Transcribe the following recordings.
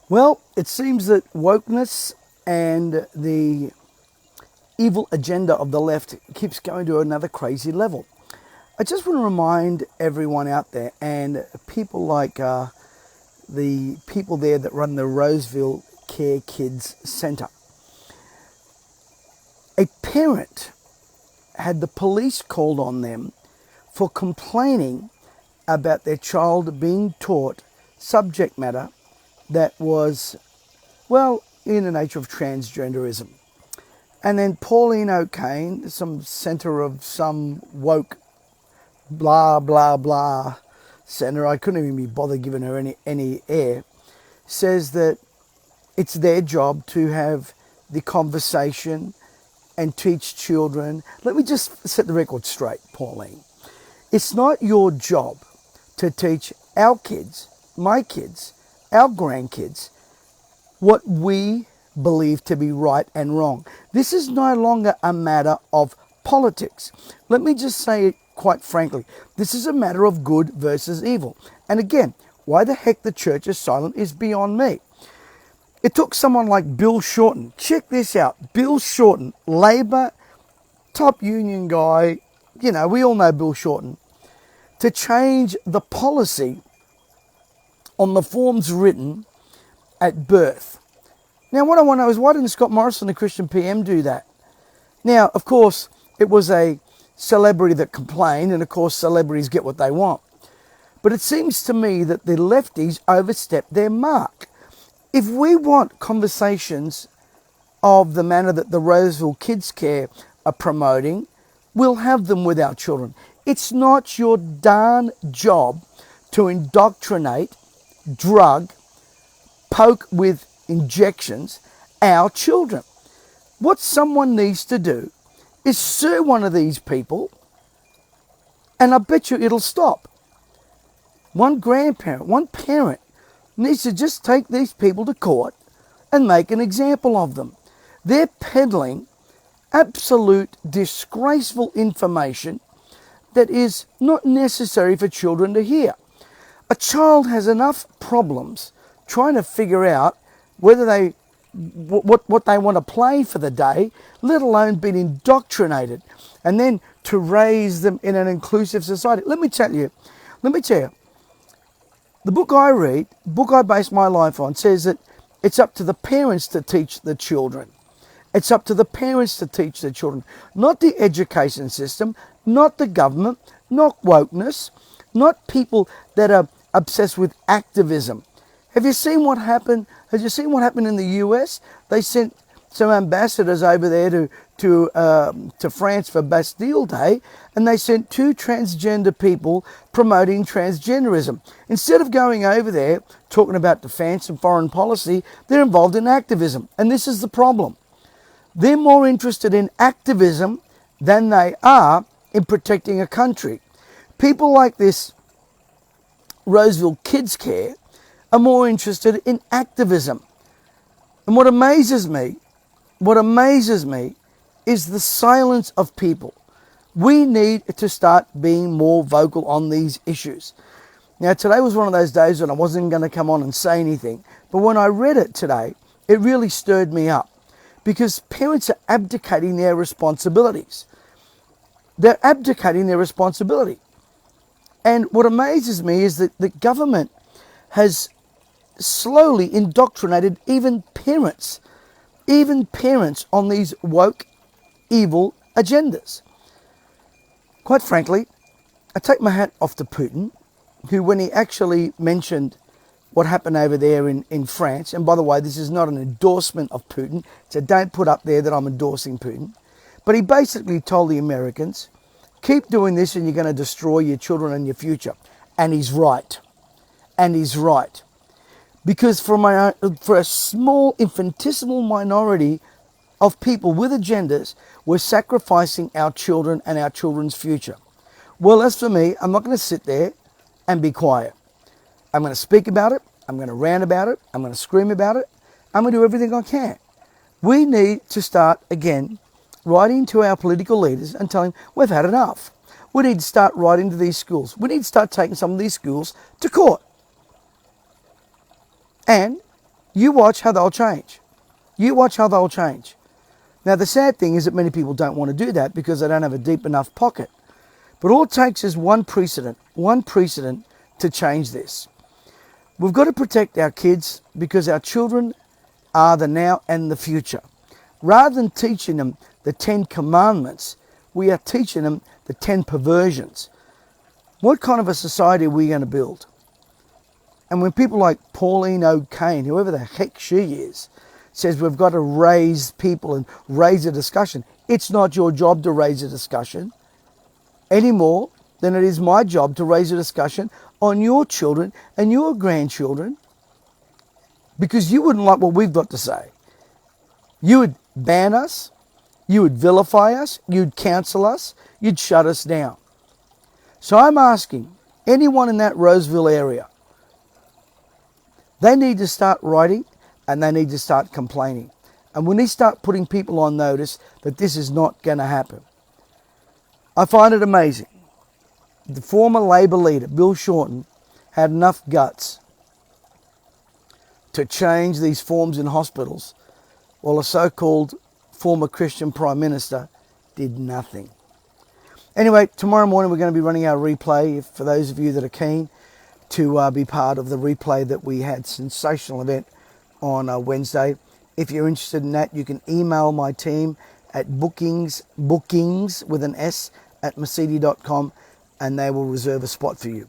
Well, it seems that wokeness and the evil agenda of the left keeps going to another crazy level. I just want to remind everyone out there and people like the people there that run the Roseville Care Kids Centre. A parent had the police called on them for complaining about their child being taught subject matter that was, well, in the nature of transgenderism. And then Pauline O'Kane, some centre of some woke blah, blah, blah centre, I couldn't even be bothered giving her any air, says that it's their job to have the conversation and teach children. Let me just set the record straight, Pauline. It's not your job to teach our kids, my kids, our grandkids, what we believe to be right and wrong. This is no longer a matter of politics. Let me just say it quite frankly. This is a matter of good versus evil. And again, why the heck the church is silent is beyond me. It took someone like Bill Shorten. Check this out. Bill Shorten, Labor, top union guy, we all know Bill Shorten, to change the policy on the forms written at birth. Now, what I want to know is, why didn't Scott Morrison, the Christian PM, do that? Now, of course, it was a celebrity that complained, and of course, celebrities get what they want. But it seems to me that the lefties overstepped their mark. If we want conversations of the manner that the Roseville Kids Care are promoting, we'll have them with our children. It's not your darn job to indoctrinate, drug, poke with injections our children. What someone needs to do is sue one of these people, and I bet you it'll stop. One grandparent, one parent needs to just take these people to court and make an example of them. They're peddling absolute disgraceful information that is not necessary for children to hear. A child has enough problems trying to figure out whether they what they want to play for the day, let alone being indoctrinated, and then to raise them in an inclusive society. Let me tell you, the book I read, the book I base my life on, says that it's up to the parents to teach the children. It's up to the parents to teach the children, not the education system, not the government, not wokeness, not people that are obsessed with activism. Have you seen what happened? Have you seen what happened in the US? They sent some ambassadors over there to France for Bastille Day, and they sent 2 transgender people promoting transgenderism. Instead of going over there talking about defense and foreign policy, they're involved in activism. And this is the problem. They're more interested in activism than they are in protecting a country. People like this Roseville Kids Care are more interested in activism. And what amazes me is the silence of people. We need to start being more vocal on these issues. Now, today was one of those days when I wasn't going to come on and say anything, but when I read it today, it really stirred me up, because parents are abdicating their responsibilities. They're abdicating their responsibility. And what amazes me is that the government has slowly indoctrinated even parents on these woke, evil agendas. Quite frankly, I take my hat off to Putin, who, when he actually mentioned what happened over there in France, and by the way, this is not an endorsement of Putin, so don't put up there that I'm endorsing Putin, but he basically told the Americans, keep doing this and you're going to destroy your children and your future. And he's right. Because for a small, infinitesimal minority of people with agendas, we're sacrificing our children and our children's future. Well, as for me, I'm not going to sit there and be quiet. I'm going to speak about it. I'm going to rant about it. I'm going to scream about it. I'm going to do everything I can. We need to start, again, writing to our political leaders and telling them we've had enough. We need to start writing to these schools. We need to start taking some of these schools to court. And You watch how they'll change. You watch how they'll change. Now, the sad thing is that many people don't want to do that because they don't have a deep enough pocket. But all it takes is one precedent to change this. We've got to protect our kids because our children are the now and the future. Rather than teaching them the 10 commandments, we are teaching them the 10 perversions. What kind of a society are we going to build? And when people like Pauline O'Kane, whoever the heck she is, says we've got to raise people and raise a discussion, it's not your job to raise a discussion any more than it is my job to raise a discussion on your children and your grandchildren, because you wouldn't like what we've got to say. You would ban us, you would vilify us, you'd cancel us, you'd shut us down. So I'm asking anyone in that Roseville area, they need to start writing and they need to start complaining. And we need to start putting people on notice that this is not going to happen. I find it amazing. The former Labor leader, Bill Shorten, had enough guts to change these forms in hospitals, while a so-called former Christian Prime Minister did nothing. Anyway, tomorrow morning we're going to be running our replay. For those of you that are keen to be part of the replay that we had, sensational event on Wednesday. If you're interested in that, you can email my team at bookings with an S at mesiti.com, and they will reserve a spot for you.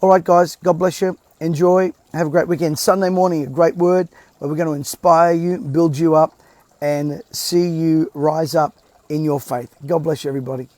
All right, guys, God bless you. Enjoy. Have a great weekend. Sunday morning, a great word where we're going to inspire you, build you up, and see you rise up in your faith. God bless you, everybody.